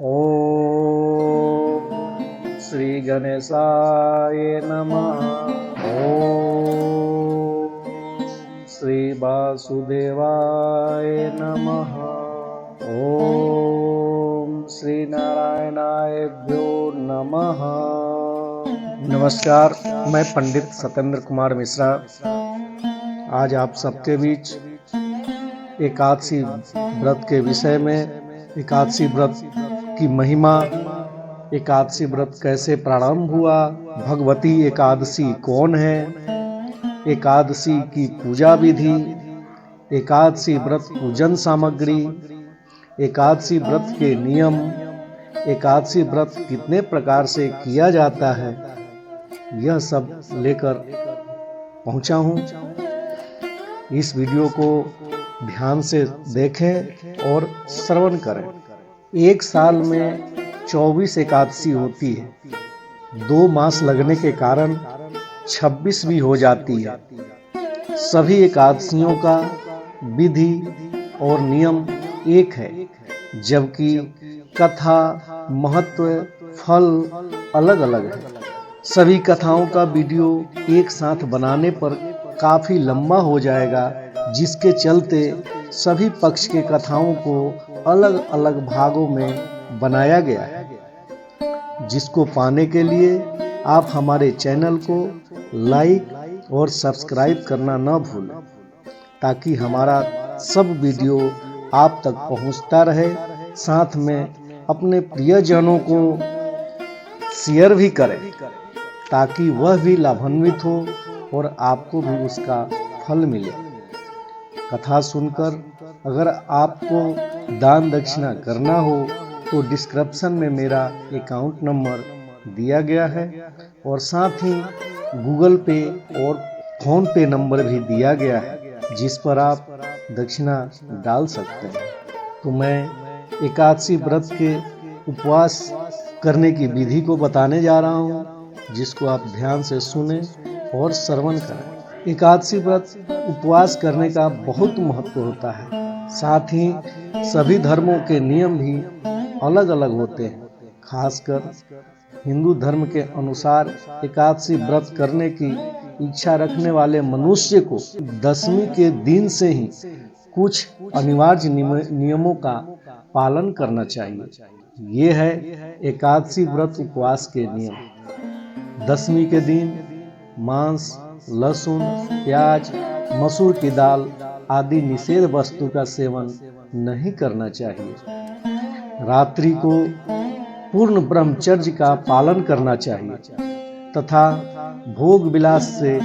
ओम श्री गणेशाय नमः। ओम श्री वासुदेवाय नमः। ओम श्री नारायणाभ्यो नमः। नमस्कार, मैं पंडित सत्येंद्र कुमार मिश्रा आज आप सबके बीच एकादशी व्रत के विषय में, एकादशी व्रत की महिमा, एकादशी व्रत कैसे प्रारंभ हुआ, भगवती एकादशी कौन है, एकादशी की पूजा विधि, एकादशी व्रत पूजन सामग्री, एकादशी व्रत के नियम, एकादशी व्रत कितने प्रकार से किया जाता है, यह सब लेकर पहुंचा हूं। इस वीडियो को ध्यान से देखें और श्रवण करें। एक साल में 24 एकादशी होती है। 2 मास लगने के कारण 26 भी हो जाती है। सभी एकादशियों का विधि और नियम एक है, जबकि कथा, महत्व, फल अलग अलग है। सभी कथाओं का वीडियो एक साथ बनाने पर काफी लंबा हो जाएगा, जिसके चलते सभी पक्ष के कथाओं को अलग अलग भागों में बनाया गया है। जिसको पाने के लिए आप हमारे चैनल को लाइक और सब्सक्राइब करना न भूलें, ताकि हमारा सब वीडियो आप तक पहुंचता रहे। साथ में अपने प्रियजनों को शेयर भी करें, ताकि वह भी लाभान्वित हो और आपको भी उसका फल मिले। कथा सुनकर अगर आपको दान दक्षिणा करना हो तो डिस्क्रिप्शन में मेरा अकाउंट नंबर दिया गया है और साथ ही गूगल पे और फोन पे नंबर भी दिया गया है, जिस पर आप दक्षिणा डाल सकते हैं। तो मैं एकादशी व्रत के उपवास करने की विधि को बताने जा रहा हूँ, जिसको आप ध्यान से सुने और श्रवण करें। एकादशी व्रत उपवास करने का बहुत महत्व होता है। साथ ही सभी धर्मों के नियम भी अलग अलग होते हैं। खासकर हिंदू धर्म के अनुसार एकादशी व्रत करने की इच्छा रखने वाले मनुष्य को दशमी के दिन से ही कुछ अनिवार्य नियमों का पालन करना चाहिए। ये है एकादशी व्रत उपवास के नियम। दशमी के दिन मांस, लहसुन, प्याज, मसूर की दाल आदि निषेध वस्तु का सेवन नहीं करना चाहिए। रात्रि को पूर्ण ब्रह्मचर्य का पालन करना चाहिए तथा भोग विलास से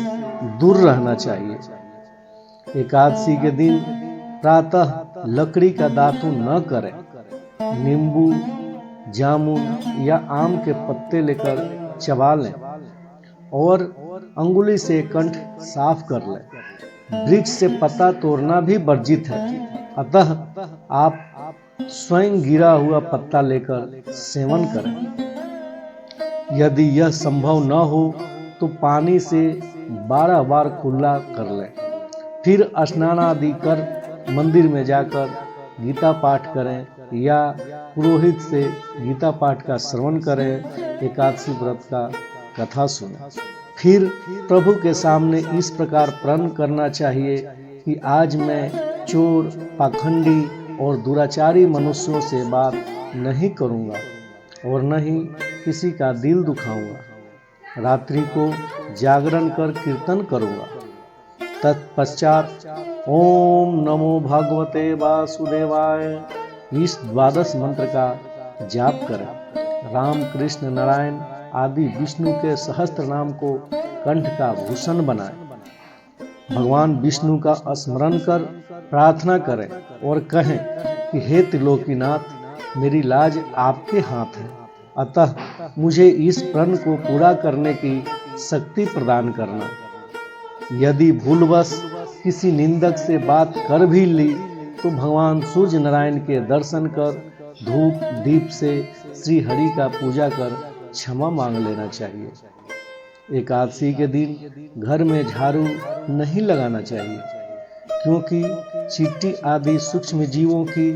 दूर रहना चाहिए। एकादशी के दिन प्रातः लकड़ी का दातुन न करें। नींबू, जामुन या आम के पत्ते लेकर चबा लें और अंगुली से कंठ साफ कर लें। वृक्ष से पत्ता तोड़ना भी वर्जित है, अतः आप स्वयं गिरा हुआ पत्ता लेकर सेवन करें। यदि यह संभव न हो तो पानी से 12 बार कुल्ला कर लें। फिर स्नान आदि कर मंदिर में जाकर गीता पाठ करें या पुरोहित से गीता पाठ का श्रवण करें। एकादशी व्रत का कथा सुनें। फिर प्रभु के सामने इस प्रकार प्रण करना चाहिए कि आज मैं चोर, पाखंडी और दुराचारी मनुष्यों से बात नहीं करूंगा और न ही किसी का दिल दुखाऊंगा। रात्रि को जागरण कर कीर्तन करूंगा। तत्पश्चात ओम नमो भगवते वासुदेवाय इस 12 मंत्र का जाप करें। राम, कृष्ण, नारायण आदि विष्णु के सहस्त्र नाम को कंठ का भूषण बनाएं। भगवान विष्णु का स्मरण कर प्रार्थना करें और कहें कि हे त्रिलोकीनाथ, मेरी लाज आपके हाथ है, अतः मुझे इस प्रण को पूरा करने की शक्ति प्रदान करना। यदि भूलवश किसी निंदक से बात कर भी ली तो भगवान सूर्य नारायण के दर्शन कर धूप दीप से श्री हरि का पूजा कर क्षमा मांग लेना चाहिए। एकादशी के दिन घर में झाड़ू नहीं लगाना चाहिए, क्योंकि चींटी आदि सूक्ष्म जीवों की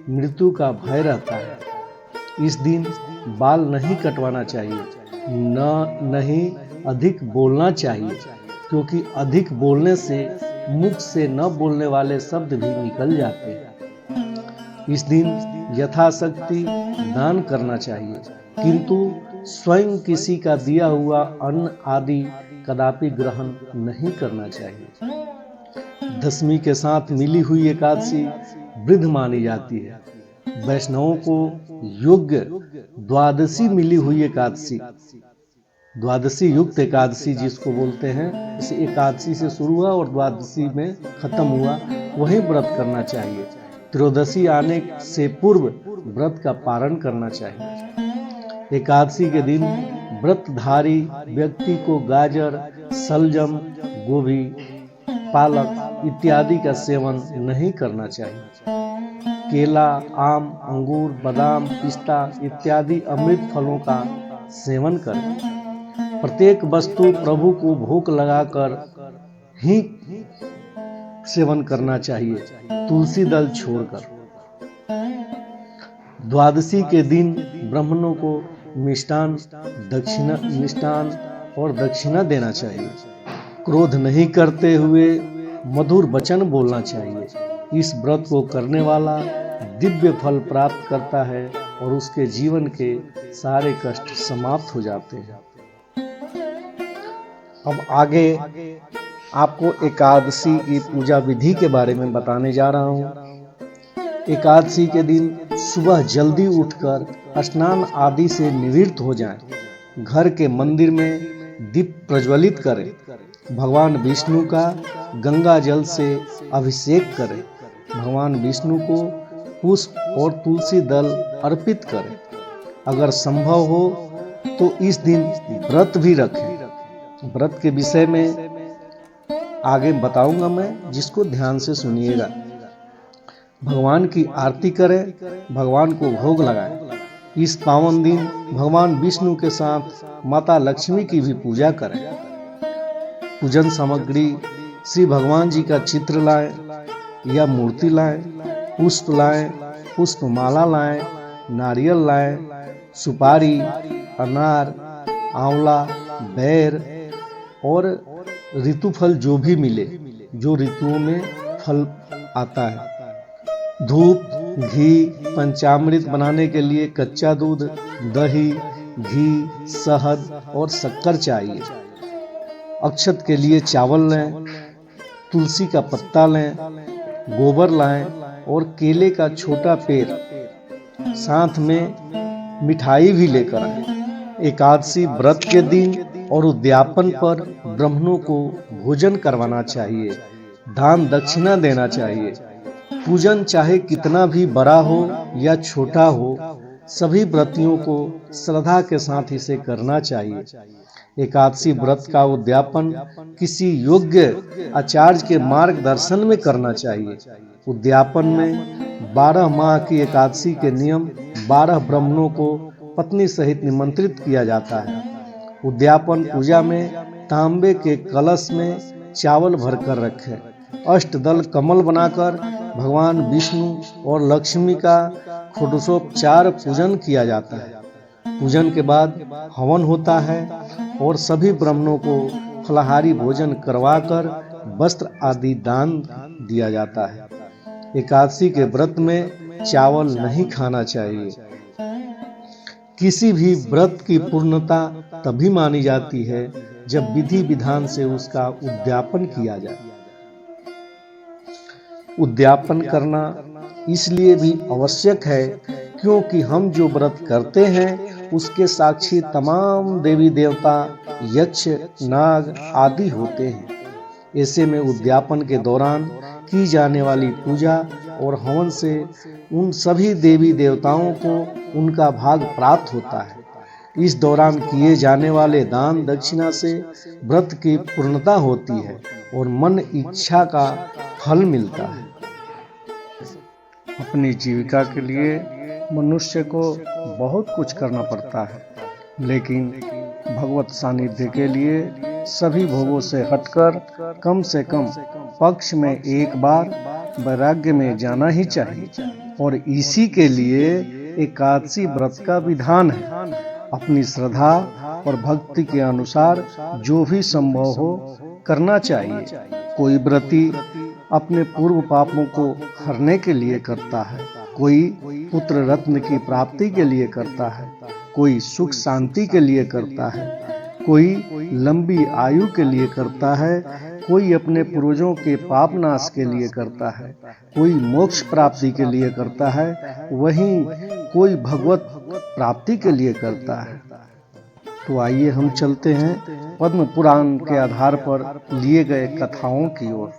मृत्यु का भय रहता है। इस दिन बाल नहीं कटवाना चाहिए, नहीं अधिक बोलना चाहिए, क्योंकि अधिक बोलने से मुख से न बोलने वाले शब्द भी निकल जाते हैं। इस दिन यथाशक्ति दान करना चाहिए, किंतु स्वयं किसी का दिया हुआ अन्न आदि कदापि ग्रहण नहीं करना चाहिए। दशमी के साथ मिली हुई एकादशी वृद्ध मानी जाती है। वैष्णवों को योग्य द्वादशी मिली हुई एकादशी, द्वादशी युक्त एकादशी जिसको बोलते हैं, इस एकादशी से शुरू हुआ और द्वादशी में खत्म हुआ, वही व्रत करना चाहिए। त्रयोदशी आने से पूर्व व्रत का पारण करना चाहिए। एकादशी के दिन व्रतधारी व्यक्ति को गाजर, सलजम, गोभी, पालक इत्यादि का सेवन नहीं करना चाहिए। केला, आम, अंगूर, बादाम, पिस्ता इत्यादि अमृत फलों का सेवन करें। प्रत्येक वस्तु प्रभु को भोग लगाकर ही सेवन करना चाहिए, तुलसी दल छोड़कर। द्वादशी के दिन ब्राह्मणों को मिष्टान और दक्षिणा देना चाहिए। क्रोध नहीं करते हुए मधुर वचन बोलना चाहिए। इस व्रत को करने वाला दिव्य फल प्राप्त करता है और उसके जीवन के सारे कष्ट समाप्त हो जाते हैं। अब आगे आपको एकादशी की पूजा विधि के बारे में बताने जा रहा हूँ। एकादशी के दिन सुबह जल्दी उठकर स्नान आदि से निवृत्त हो जाएं। घर के मंदिर में दीप प्रज्वलित करें। भगवान विष्णु का गंगा जल से अभिषेक करें। भगवान विष्णु को पुष्प और तुलसी दल अर्पित करें। अगर संभव हो तो इस दिन व्रत भी रखें। व्रत के विषय में आगे बताऊंगा मैं, जिसको ध्यान से सुनिएगा। भगवान की आरती करें, भगवान को भोग लगाएं। इस पावन दिन भगवान विष्णु के साथ माता लक्ष्मी की भी पूजा करें। पूजन सामग्री श्री भगवान जी का चित्र लाएं या मूर्ति लाएं, पुष्प लाएं, पुष्पमाला लाएं, नारियल लाएं, सुपारी, अनार, आंवला, बेर और ऋतुफल जो भी मिले, जो ऋतुओं में फल आता है। धूप, घी, पंचामृत बनाने के लिए कच्चा दूध, दही, घी, शहद और शक्कर चाहिए। अक्षत के लिए चावल लें, तुलसी का पत्ता लें, गोबर लाएं और केले का छोटा पेड़, साथ में मिठाई भी लेकर आएं। एकादशी व्रत के दिन और उद्यापन पर ब्राह्मणों को भोजन करवाना चाहिए। दान दक्षिणा देना चाहिए। पूजन चाहे कितना भी बड़ा हो या छोटा हो, सभी व्रतियों को श्रद्धा के साथ इसे करना चाहिए। एकादशी व्रत का उद्यापन किसी योग्य आचार्य के मार्गदर्शन में करना चाहिए। उद्यापन में 12 माह की एकादशी के नियम 12 ब्राह्मणों को पत्नी सहित निमंत्रित किया जाता है। उद्यापन पूजा में तांबे के कलश में चावल भरकर रखें। अष्टदल कमल बनाकर भगवान विष्णु और लक्ष्मी का षोडशोपचार पूजन किया जाता है। पूजन के बाद हवन होता है और सभी ब्राह्मणों को फलाहारी भोजन करवाकर वस्त्र आदि दान दिया जाता है। एकादशी के व्रत में चावल नहीं खाना चाहिए। किसी भी व्रत की पूर्णता तभी मानी जाती है जब विधि विधान से उसका उद्यापन किया जाए। उद्यापन करना इसलिए भी आवश्यक है क्योंकि हम जो व्रत करते हैं उसके साक्षी तमाम देवी देवता, यक्ष, नाग आदि होते हैं। ऐसे में उद्यापन के दौरान की जाने वाली पूजा और हवन से उन सभी देवी देवताओं को उनका भाग प्राप्त होता है। इस दौरान किए जाने वाले दान दक्षिणा से व्रत की पूर्णता होती है और मन इच्छा का फल मिलता है। अपनी जीविका के लिए मनुष्य को बहुत कुछ करना पड़ता है, लेकिन भगवत सानिध्य के लिए सभी भोगों से हटकर कम से कम पक्ष में एक बार वैराग्य में जाना ही चाहिए। और इसी के लिए एकादशी व्रत का विधान है। अपनी श्रद्धा और भक्ति के अनुसार जो भी संभव हो करना चाहिए। कोई व्रती अपने पूर्व पापों को हरने के लिए करता है, कोई पुत्र रत्न की प्राप्ति के लिए करता है, कोई सुख शांति के लिए करता है, कोई लंबी आयु के लिए करता है, कोई अपने पूर्वजों के पाप नाश के लिए करता है, कोई मोक्ष प्राप्ति के लिए करता है, वहीं कोई भगवत प्राप्ति के लिए करता है। तो आइए हम चलते हैं पद्म पुराण के आधार पर लिए गए कथाओं की ओर।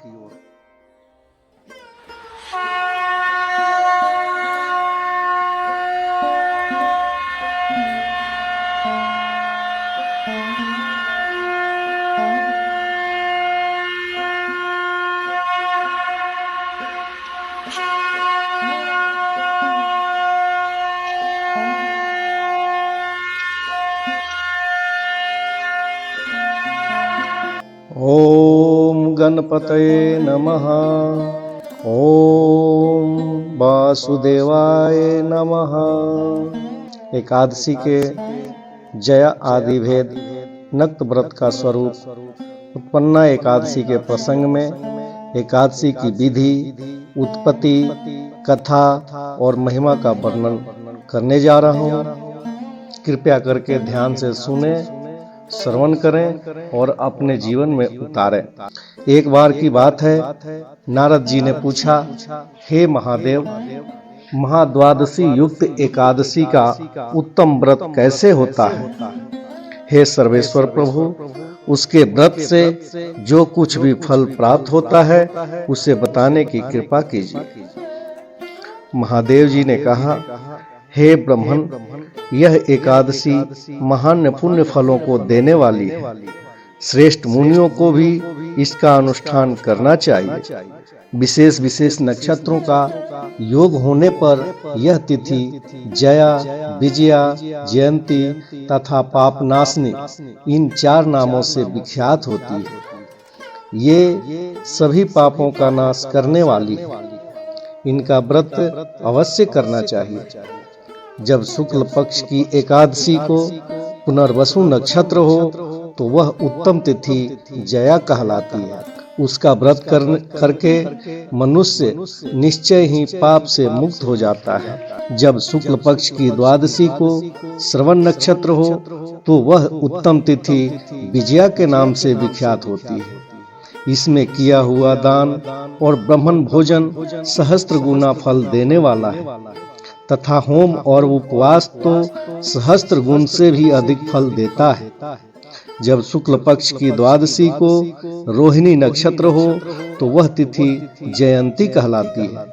ओम गणपतये नमः। ओम वासुदेवाय नमः। एकादशी के जया आदि भेद नक्त व्रत का स्वरूप उत्पन्ना एकादशी के प्रसंग में एकादशी की विधि, उत्पत्ति, कथा और महिमा का वर्णन करने जा रहा हूँ। कृपया करके ध्यान से सुने, श्रवण करें और अपने जीवन में उतारें। एक बार की बात है, नारद जी ने पूछा, हे महादेव, महाद्वादशी युक्त एकादशी का उत्तम व्रत कैसे होता है? हे सर्वेश्वर प्रभु, उसके व्रत से जो कुछ भी फल प्राप्त होता है उसे बताने की कृपा कीजिए। महादेव जी ने कहा, हे ब्रह्मन, यह एकादशी महान पुण्य फलों को देने वाली है। श्रेष्ठ मुनियों को भी इसका अनुष्ठान करना चाहिए। विशेष विशेष नक्षत्रों का योग होने पर यह तिथि जया, विजया, जयंती तथा पापनाशनी इन 4 नामों से विख्यात होती है। ये सभी पापों का नाश करने वाली है। इनका व्रत अवश्य करना चाहिए। जब शुक्ल पक्ष की एकादशी को पुनर्वसु नक्षत्र हो तो वह उत्तम तिथि जया कहलाती है। उसका व्रत करके मनुष्य निश्चय ही पाप से मुक्त हो जाता है। जब शुक्ल पक्ष की द्वादशी को श्रवण नक्षत्र हो तो वह उत्तम तिथि विजया के नाम से विख्यात होती है। इसमें किया हुआ दान और ब्राह्मण भोजन सहस्त्र गुना फल देने वाला है तथा होम और उपवास तो सहस्त्र गुण से भी अधिक फल देता है। जब शुक्ल पक्ष की द्वादशी को रोहिणी नक्षत्र हो तो वह तिथि जयंती कहलाती है।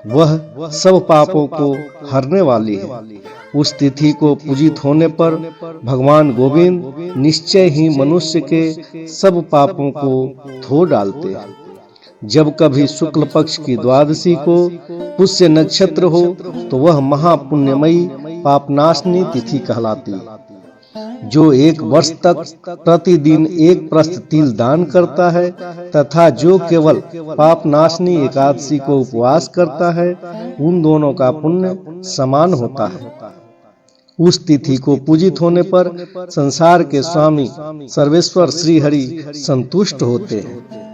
वह सब पापों को हरने वाली है। उस तिथि को पूजित होने पर भगवान गोविंद निश्चय ही मनुष्य के सब पापों को धो डालते हैं। जब कभी शुक्ल पक्ष की द्वादशी को पुष्य नक्षत्र हो तो वह महापुण्यमयी पापनाशनी तिथि कहलाती है। जो 1 वर्ष तक प्रतिदिन 1 प्रस्थ तिल दान करता है तथा जो केवल पापनाशनी एकादशी को उपवास करता है, उन दोनों का पुण्य समान होता है। उस तिथि को पूजित होने पर संसार के स्वामी सर्वेश्वर श्री हरि संतुष्ट होते हैं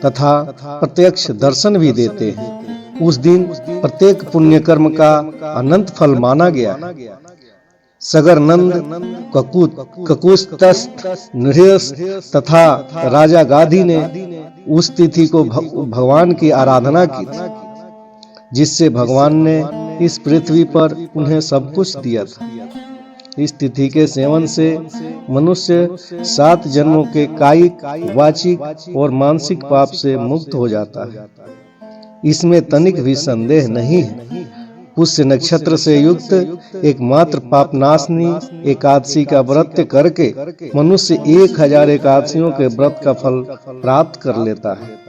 तथा प्रत्यक्ष दर्शन भी देते हैं। उस दिन प्रत्येक पुण्य कर्म का अनंत फल माना गया। सगरनंद, ककुस्तस्थ, नृहस तथा राजा गाधी ने उस तिथि को भगवान की आराधना की थी, जिससे भगवान ने इस पृथ्वी पर उन्हें सब कुछ दिया था। इस तिथि के सेवन से मनुष्य 7 जन्मों के कायिक, वाचिक और मानसिक पाप से मुक्त हो जाता है। इसमें तनिक भी संदेह नहीं है। पुष्य नक्षत्र से युक्त एकमात्र पापनाशनी एकादशी का व्रत करके मनुष्य 1000 एकादशियों के व्रत का फल प्राप्त कर लेता है।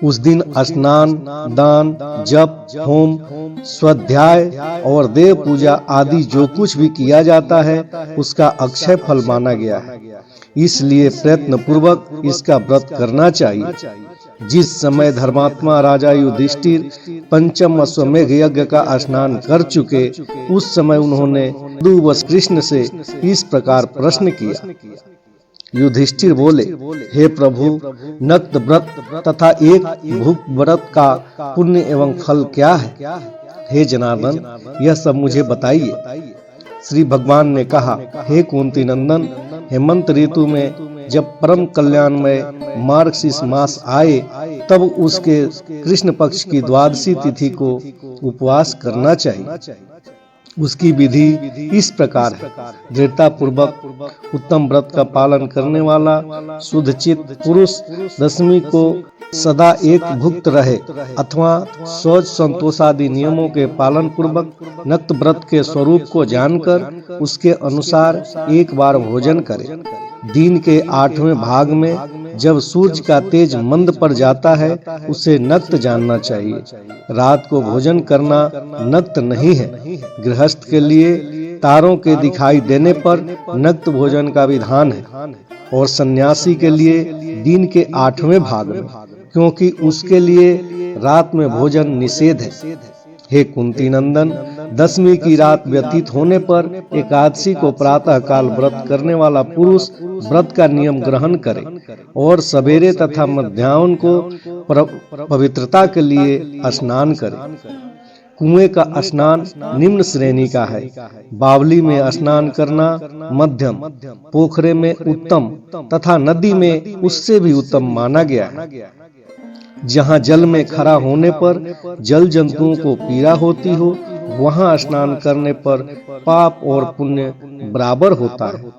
उस दिन स्नान, दान, जप, होम, स्वाध्याय और देव पूजा आदि जो कुछ भी किया जाता है उसका अक्षय फल माना गया है। इसलिए प्रयत्न पूर्वक इसका व्रत करना चाहिए। जिस समय धर्मात्मा राजा युधिष्ठिर पंचम अश्वमेघ यज्ञ का स्नान कर चुके, उस समय उन्होंने यदु व कृष्ण से इस प्रकार प्रश्न किया। युधिष्ठिर बोले, हे प्रभु, नक्त व्रत तथा एक भूख व्रत का पुण्य एवं फल क्या है? हे जनार्दन, यह सब मुझे बताइए। श्री भगवान ने कहा, हे कुंती नंदन, हेमंत ऋतु में जब परम कल्याणमय मार्गशीर्ष मास आए, तब उसके कृष्ण पक्ष की द्वादशी तिथि को उपवास करना चाहिए। उसकी विधि इस प्रकार है। दृढ़ता पूर्वक उत्तम व्रत का पालन करने वाला शुद्ध चित्त पुरुष दशमी को सदा एक भुक्त रहे अथवा शौच संतोष आदि नियमों के पालन पूर्वक नक्त व्रत के स्वरूप को जानकर उसके अनुसार एक बार भोजन करे। दिन के 8वें भाग में जब सूर्य का तेज मंद पड़ जाता है, उसे नक्त जानना चाहिए। रात को भोजन करना नक्त नहीं है। गृहस्थ के लिए तारों के दिखाई देने पर नक्त भोजन का विधान है और सन्यासी के लिए दिन के 8वें भाग में, क्योंकि उसके लिए रात में भोजन निषेध है। हे कुंती नंदन, दशमी की रात व्यतीत होने पर एकादशी को प्रातः काल व्रत करने वाला पुरुष व्रत का नियम ग्रहण करे और सवेरे तथा मध्याह्न को पवित्रता के लिए स्नान करे। कुएं का स्नान निम्न श्रेणी का है। बावली में स्नान करना मध्यम, पोखरे में उत्तम तथा नदी में उससे भी उत्तम माना गया है। जहाँ जल में खड़ा होने पर जल जंतुओं को पीड़ा होती हो, वहाँ स्नान करने पर पाप और पुण्य बराबर होता है।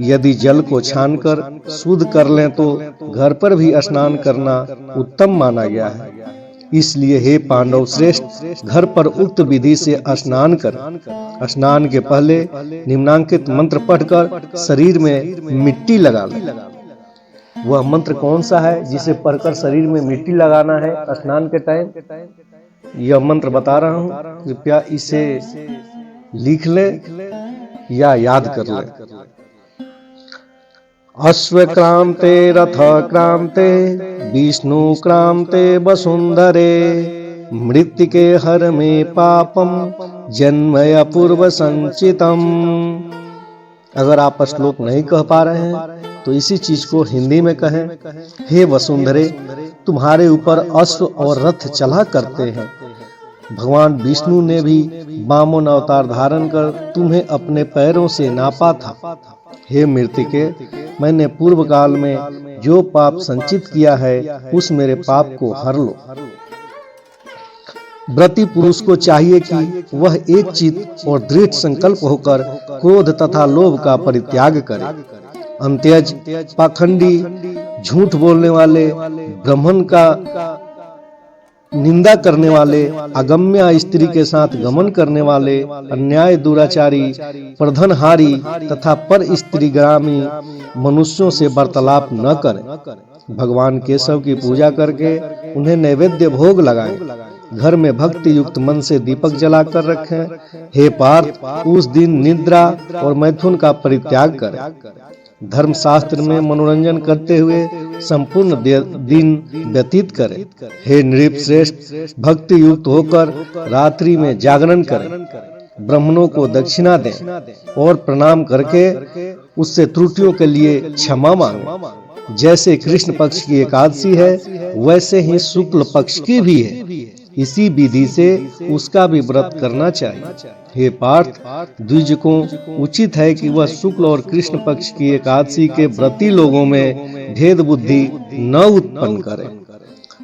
यदि जल को छानकर शुद्ध कर लें तो घर पर भी स्नान करना उत्तम माना गया है। इसलिए हे पांडव श्रेष्ठ, घर पर उक्त विधि से स्नान कर। स्नान के पहले निम्नांकित मंत्र पढ़कर शरीर में मिट्टी लगा लें। वह मंत्र कौन सा है जिसे पढ़कर शरीर में मिट्टी लगाना है स्नान के टाइम? यह मंत्र बता रहा हूँ, कृपया इसे लिख ले या याद कर ले। अश्व क्रांते रथ क्रांते विष्णु क्रांते वसुंधरे मृत्तिके हर में पापम जन्मय पूर्व संचितम। अगर आप श्लोक नहीं कह पा रहे हैं तो इसी चीज को हिंदी में कहें। हे वसुंधरे, तुम्हारे ऊपर अश्व और रथ चला करते हैं। भगवान विष्णु ने भी वामन अवतार धारण कर तुम्हें अपने पैरों से नापा था। हे मृत्तिके, मैंने पूर्व काल में जो पाप संचित किया है, उस मेरे पाप को हर लो। व्रती पुरुष को चाहिए कि वह एक चित्त और दृढ़ संकल्प होकर क्रोध तथा लोभ का परित्याग करे। अंत्यज, पाखंडी, झूठ बोलने वाले, ब्राह्मण का निंदा करने वाले, अगम्य स्त्री के साथ गमन करने वाले, अन्याय दुराचारी, प्रधनहारी तथा पर स्त्रीगामी मनुष्यों से वार्तालाप न करें। भगवान केशव की पूजा करके उन्हें नैवेद्य भोग लगाएं। घर में भक्ति युक्त मन से दीपक जलाकर रखें। हे पार्थ, उस दिन निद्रा और मैथुन का परित्याग करें। धर्म शास्त्र में मनोरंजन करते हुए संपूर्ण दिन व्यतीत करें। हे नृप श्रेष्ठ, भक्ति युक्त होकर रात्रि में जागरण करें। ब्राह्मणों को दक्षिणा दें और प्रणाम करके उससे त्रुटियों के लिए क्षमा मांगें। जैसे कृष्ण पक्ष की एकादशी है, वैसे ही शुक्ल पक्ष की भी है। इसी विधि से उसका भी व्रत करना चाहिए। हे पार्थ, द्विज को उचित है कि वह शुक्ल और कृष्ण पक्ष की एकादशी के व्रती लोगों में भेद बुद्धि न उत्पन्न करे।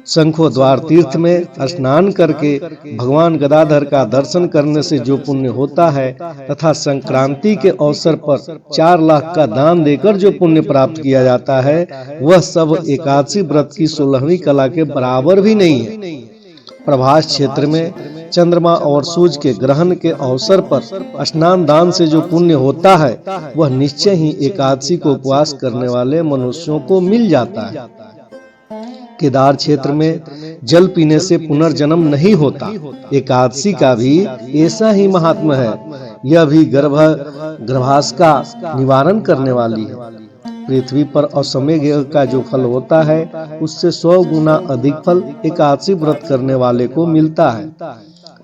शंखो द्वार तीर्थ में स्नान करके भगवान गदाधर का दर्शन करने से जो पुण्य होता है तथा संक्रांति के अवसर पर 4 लाख का दान देकर जो पुण्य प्राप्त किया जाता है, वह सब एकादशी व्रत की 16वीं कला के बराबर भी नहीं है। प्रभास क्षेत्र में चंद्रमा और सूर्य के ग्रहण के अवसर पर स्नान दान से जो पुण्य होता है, वह निश्चय ही एकादशी को उपवास करने वाले मनुष्यों को मिल जाता है। केदार क्षेत्र में जल पीने से पुनर्जन्म नहीं होता। एकादशी का भी ऐसा ही महात्म्य है। यह भी गर्भाश का निवारण करने वाली है। पृथ्वी पर असमय यज्ञ का जो फल होता है उससे 100 गुना अधिक फल एकादशी व्रत करने वाले को मिलता है।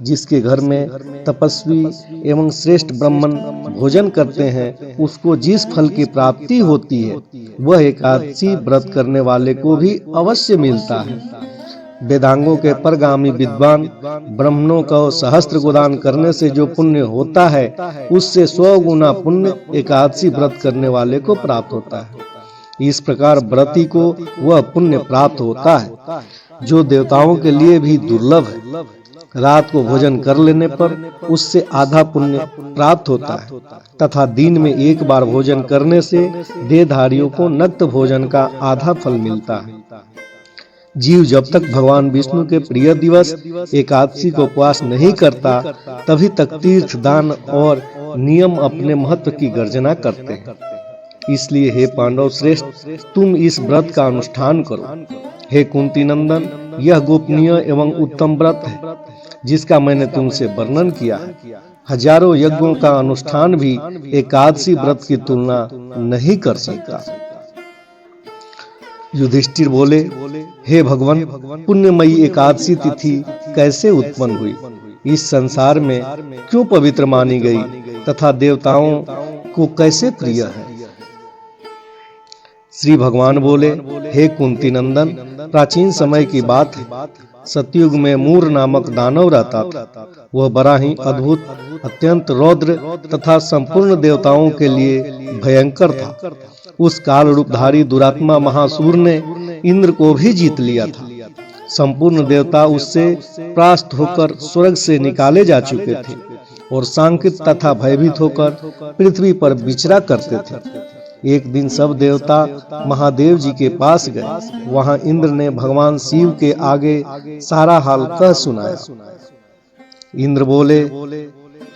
जिसके घर में तपस्वी एवं श्रेष्ठ ब्राह्मण भोजन करते हैं उसको जिस फल की प्राप्ति होती है वह एकादशी व्रत करने वाले को भी अवश्य मिलता है। वेदांगों के परगामी विद्वान ब्राह्मणों को सहस्त्र गोदान करने से जो पुण्य होता है उससे 100 गुना पुण्य एकादशी व्रत करने वाले को प्राप्त होता है। इस प्रकार व्रती को वह पुण्य प्राप्त होता है जो देवताओं के लिए भी दुर्लभ है। रात को भोजन कर लेने पर उससे आधा पुण्य प्राप्त होता है तथा दिन में एक बार भोजन करने से देहधारियों को नक्त भोजन का आधा फल मिलता है। जीव जब तक भगवान विष्णु के प्रिय दिवस एकादशी को उपवास नहीं करता तभी तक तीर्थ दान और नियम अपने महत्व की गर्जना करते हैं। इसलिए हे पांडव श्रेष्ठ, तुम इस व्रत का अनुष्ठान करो। हे कुंती नंदन, यह गोपनीय एवं उत्तम व्रत है जिसका मैंने तुमसे वर्णन किया है। हजारों यज्ञों का अनुष्ठान भी एकादशी व्रत की तुलना नहीं कर सकता। युधिष्ठिर बोले, हे भगवान, पुण्यमयी एकादशी तिथि कैसे उत्पन्न हुई, इस संसार में क्यों पवित्र मानी गई तथा देवताओं को कैसे प्रिय है। श्री भगवान बोले, हे कुंती नंदन, प्राचीन समय की बात है। सतयुग में मूर नामक दानव रहता था। वह बड़ा ही अद्भुत, अत्यंत रौद्र तथा संपूर्ण देवताओं के लिए भयंकर था। उस काल रूपधारी दुरात्मा महासुर ने इंद्र को भी जीत लिया था। संपूर्ण देवता उससे परास्त होकर स्वर्ग से निकाले जा चुके थे और सांकित तथा भयभीत होकर पृथ्वी पर विचरा करते थे। एक दिन सब देवता महादेव जी के पास गए। वहां इंद्र ने भगवान शिव के आगे सारा हाल कह सुनाया। इंद्र बोले,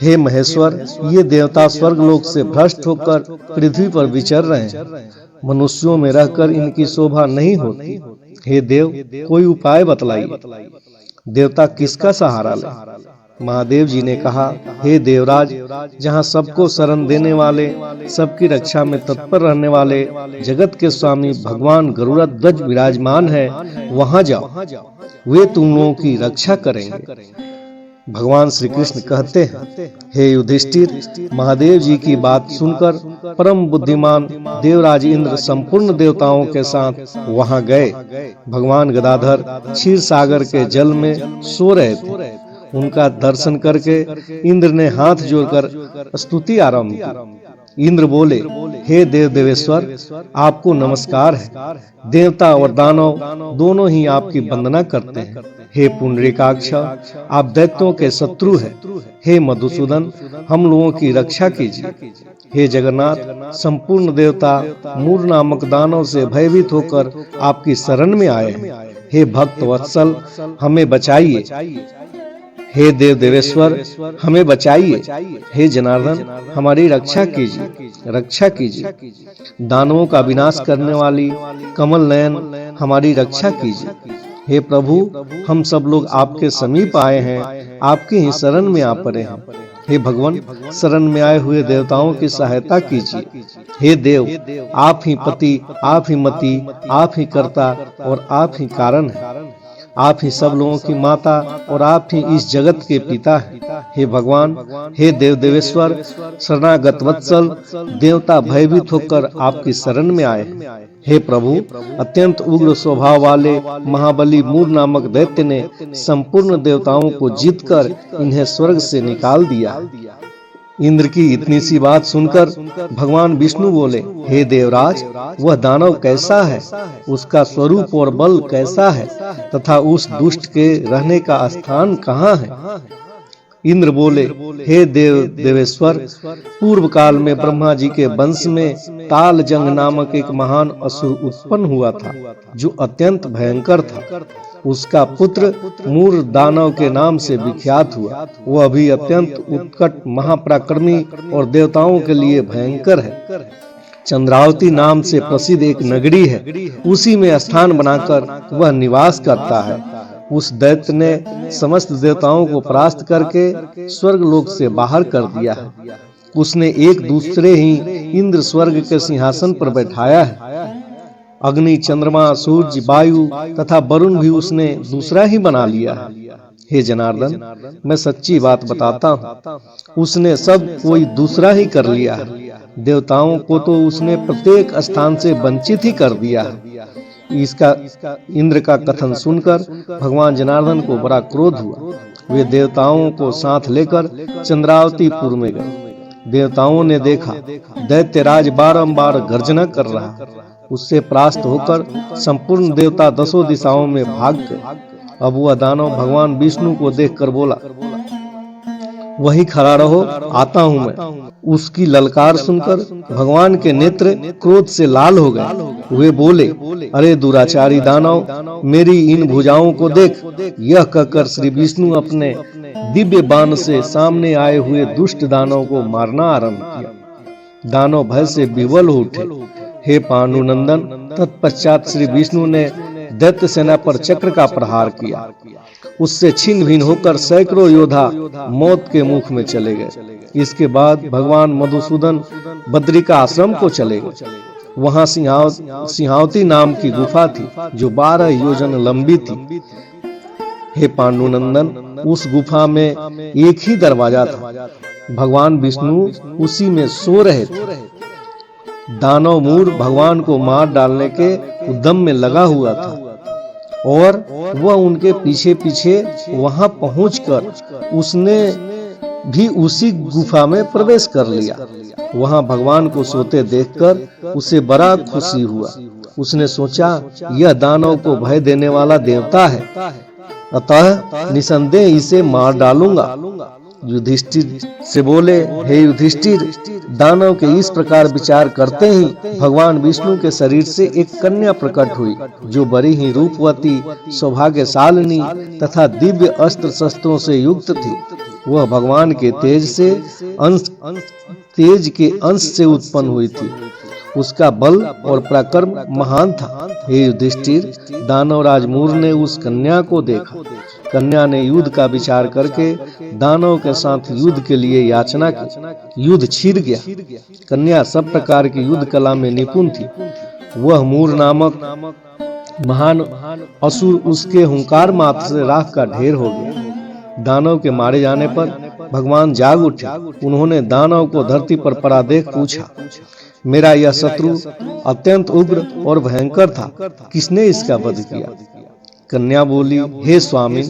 हे महेश्वर, ये देवता स्वर्ग लोक से भ्रष्ट होकर पृथ्वी पर विचर रहे हैं। मनुष्यों में रहकर इनकी शोभा नहीं होती। हे देव, कोई उपाय बतलाइए। देवता किसका सहारा ले। महादेव जी ने कहा, हे देवराज, जहाँ सबको शरण देने वाले, सबकी रक्षा में तत्पर रहने वाले जगत के स्वामी भगवान गरुड़ ध्वज विराजमान है, वहां जाओ, वे तुम लोगों की रक्षा करेंगे। भगवान श्री कृष्ण कहते हैं, हे युधिष्ठिर, महादेव जी की बात सुनकर परम बुद्धिमान देवराज इंद्र संपूर्ण देवताओं के साथ वहां गए। भगवान गदाधर क्षीर सागर के जल में सो रहे थे। उनका दर्शन करके इंद्र ने हाथ जोड़कर स्तुति आरंभ की। इंद्र बोले, हे देव देवेश्वर, आपको नमस्कार है। देवता और दानव दोनों ही आपकी वंदना करते हैं। हे पुंडरीकाक्ष, आप दैत्यों के शत्रु हैं। हे मधुसूदन, हम लोगों की रक्षा कीजिए। हे जगन्नाथ, संपूर्ण देवता मूर नामक दानव से भयभीत होकर आपकी शरण में आए हैं। हे भक्त वत्सल, हमें बचाइए। हे देव देवेश्वर, हमें बचाइए। हे जनार्दन, हमारी रक्षा कीजिए, रक्षा कीजिए। दानवों का विनाश करने वाली कमल नयन, हमारी रक्षा कीजिए। हे प्रभु, हम सब लोग आपके समीप आए हैं, आपकी ही शरण में आ पड़े हैं। हे भगवान, शरण में आए हुए देवताओं की सहायता कीजिए। हे देव, आप ही पति, आप ही मति, आप ही कर्ता और आप ही कारण हैं। आप ही सब लोगों की माता और आप ही इस जगत के पिता हैं। हे भगवान, हे देव देवेश्वर, शरणागत वत्सल देवता भयभीत होकर आपकी शरण में आए हैं। हे प्रभु, अत्यंत उग्र स्वभाव वाले महाबली मूर नामक दैत्य ने संपूर्ण देवताओं को जीतकर इन्हें स्वर्ग से निकाल दिया। इंद्र की इतनी सी बात सुनकर भगवान विष्णु बोले, हे देवराज, वह दानव कैसा है, उसका स्वरूप और बल कैसा है तथा उस दुष्ट के रहने का स्थान कहाँ है। इंद्र बोले, हे देव देवेश्वर, पूर्व काल में ब्रह्मा जी के वंश में तालजंग नामक एक महान असुर उत्पन्न हुआ था जो अत्यंत भयंकर था। उसका पुत्र मूर दानव के नाम से विख्यात हुआ। वह भी अत्यंत उत्कट महापराक्रमी और देवताओं के लिए भयंकर है। चंद्रावती नाम से प्रसिद्ध एक नगरी है, उसी में स्थान बनाकर वह निवास करता है। उस दैत्य ने समस्त देवताओं को परास्त करके स्वर्ग लोक से बाहर कर दिया है। उसने एक दूसरे ही इंद्र स्वर्ग के सिंहासन पर बैठाया है। अग्नि, चंद्रमा, सूर्य, वायु तथा वरुण भी उसने दूसरा ही बना लिया है। हे जनार्दन, मैं सच्ची बात बताता हूँ, उसने सब कोई दूसरा ही कर लिया है। देवताओं को तो उसने प्रत्येक स्थान से वंचित ही कर दिया है। इसका इंद्र का कथन सुनकर भगवान जनार्दन को बड़ा क्रोध हुआ। वे देवताओं को साथ लेकर चंद्रावतीपुर में गए। देवताओं ने देखा दैत्यराज बारंबार गर्जना कर रहा है। उससे परास्त होकर संपूर्ण देवता दसों दिशाओं में भाग गए। अब वह दानव भगवान विष्णु को देखकर बोला, वहीं खड़ा रहो, आता हूं मैं। उसकी ललकार सुनकर भगवान के नेत्र क्रोध से लाल हो गए। वे बोले, अरे दुराचारी दानव, मेरी इन भुजाओं को देख। यह कहकर श्री विष्णु अपने दिव्य बाण से सामने आए हुए दुष्ट दानव को मारना आरंभ किया। दानव भय से विवल हो उठे। हे पांडुनंदन, तत्पश्चात श्री विष्णु ने दैत्य सेना पर चक्र का प्रहार किया। उससे छिन्न भिन्न होकर सैकड़ों योद्धा मौत के मुख में चले गए। इसके बाद भगवान मधुसूदन बद्रिका आश्रम को चले गए। वहां सिंहावती नाम की गुफा थी जो 12 योजन लंबी थी। हे पांडुनंदन, उस गुफा में एक ही दरवाजा था। भगवान विष्णु उसी में सो रहे थे। दानव मूर भगवान को मार डालने के उद्यम में लगा हुआ था और वह उनके पीछे पीछे वहां पहुंचकर उसने भी उसी गुफा में प्रवेश कर लिया। वहां भगवान को सोते देखकर उसे बड़ा खुशी हुआ। उसने सोचा, यह दानव को भय देने वाला देवता है, अतः निसंदेह इसे मार डालूंगा। युधिष्ठिर से बोले, हे युधिष्ठिर, दानव के इस प्रकार विचार करते ही भगवान विष्णु के शरीर से एक कन्या प्रकट हुई, जो बड़ी ही रूपवती, सौभाग्यशालिनी तथा दिव्य अस्त्र शस्त्रों से युक्त थी। वह भगवान के तेज के अंश से उत्पन्न हुई थी। उसका बल और पराक्रम महान था। हे युधिष्ठिर, दानवराज मूर ने उस कन्या को देखा। कन्या ने युद्ध का विचार करके दानव के साथ युद्ध के लिए याचना की। युद्ध छिड़ गया। कन्या सब प्रकार की युद्ध कला में निपुण थी। वह मूर नामक महान असुर उसके हुंकार मात्र से राख का ढेर हो गया। दानव के मारे जाने पर भगवान जाग उठे। उन्होंने दानव को धरती पर पड़ा देख पूछा, मेरा यह शत्रु अत्यंत उग्र और भयंकर था, किसने इसका वध किया? कन्या बोली, हे स्वामी,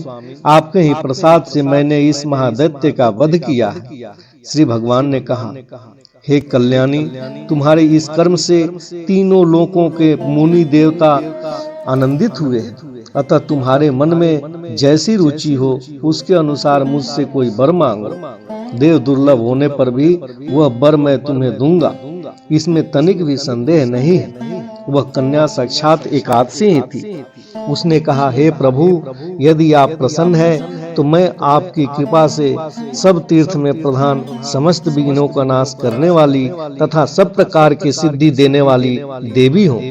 आपके ही प्रसाद से मैंने इस महादैत्य का वध किया है। श्री भगवान ने कहा, हे कल्याणी, तुम्हारे इस कर्म से तीनों लोकों के मुनि देवता आनंदित हुए हैं। अतः तुम्हारे मन में जैसी रुचि हो उसके अनुसार मुझसे कोई वर मांगो। देव दुर्लभ होने पर भी वह वर मैं तुम्हें दूंगा, इसमें तनिक भी संदेह नहीं है। वह कन्या साक्षात एकादशी ही थी। उसने कहा, हे प्रभु, यदि आप प्रसन्न हैं तो मैं आपकी कृपा से सब तीर्थ में प्रधान, समस्त विघ्नों का नाश करने वाली तथा सब प्रकार की सिद्धि देने वाली देवी हूँ।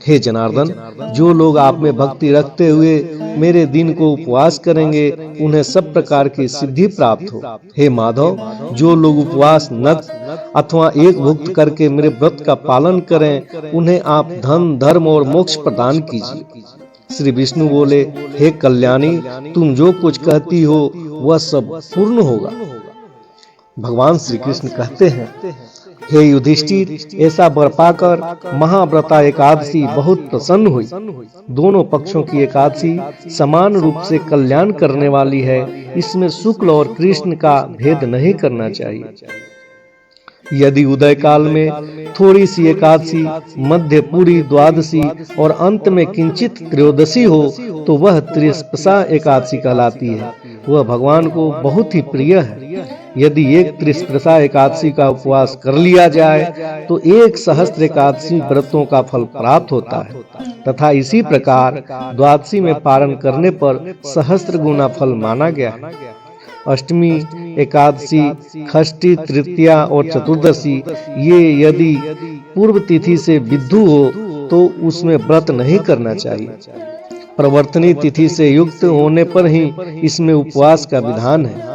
हे जनार्दन, जो लोग आप में भक्ति रखते हुए मेरे दिन को उपवास करेंगे, उन्हें सब प्रकार की सिद्धि प्राप्त हो। हे माधव, जो लोग उपवास, नग अथवा एक भुक्त करके मेरे व्रत का पालन करें, उन्हें आप धन, धर्म और मोक्ष प्रदान कीजिए। श्री विष्णु बोले, हे कल्याणी, तुम जो कुछ कहती हो वह सब पूर्ण होगा। भगवान श्री कृष्ण कहते हैं, हे युधिष्ठिर, ऐसा वर पाकर महाव्रता एकादशी बहुत प्रसन्न हुई। दोनों पक्षों की एकादशी समान रूप से कल्याण करने वाली है। इसमें शुक्ल और कृष्ण का भेद नहीं करना चाहिए। यदि उदय काल में थोड़ी सी एकादशी, मध्य पूरी द्वादशी और अंत में किंचित त्रयोदशी हो तो वह त्रिस्पसा एकादशी कहलाती है। वह भगवान को बहुत ही प्रिय है। यदि एक त्रिस्पसा एकादशी का उपवास कर लिया जाए तो 1 सहस्त्र एकादशी व्रतों का फल प्राप्त होता है तथा इसी प्रकार द्वादशी में पारण करने पर सहस्त्र गुना फल माना गया है। अष्टमी, एकादशी, षष्ठी, तृतीया और चतुर्दशी ये यदि पूर्व तिथि से विद्धु हो तो उसमें व्रत नहीं करना चाहिए। प्रवर्तनी तिथि से युक्त होने पर ही इसमें उपवास का विधान है।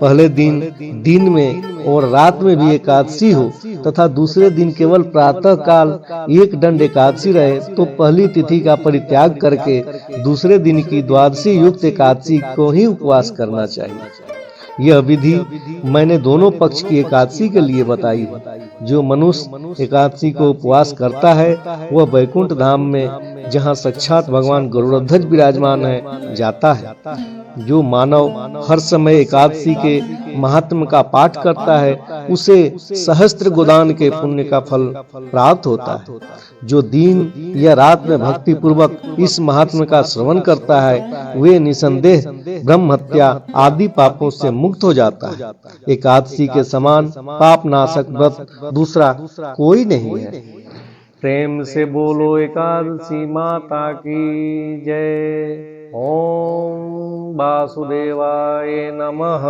पहले दिन में और रात में भी एकादशी हो तथा दूसरे दिन केवल प्रातः काल एक दंड एकादशी रहे तो पहली तिथि का परित्याग करके दूसरे दिन की द्वादशी युक्त एकादशी को ही उपवास करना चाहिए। यह विधि मैंने दोनों पक्ष की एकादशी के लिए बताई है। जो मनुष्य एकादशी को उपवास करता है वह वैकुंठ धाम में, जहाँ साक्षात भगवान गरुड़ध्वज विराजमान है, जाता है। जो मानव हर समय एकादशी के महात्म का पाठ करता है उसे सहस्त्र गोदान के पुण्य का फल प्राप्त होता है। जो दिन या रात में भक्ति पूर्वक इस महात्म का श्रवण करता है वे निसंदेह ब्रह्म हत्या आदि पापों से मुक्त हो जाता है। एकादशी के समान पाप नाशक व्रत दूसरा कोई नहीं है। प्रेम से बोलो एकादशी माता की जय। ओम वासुदेवाय नमः।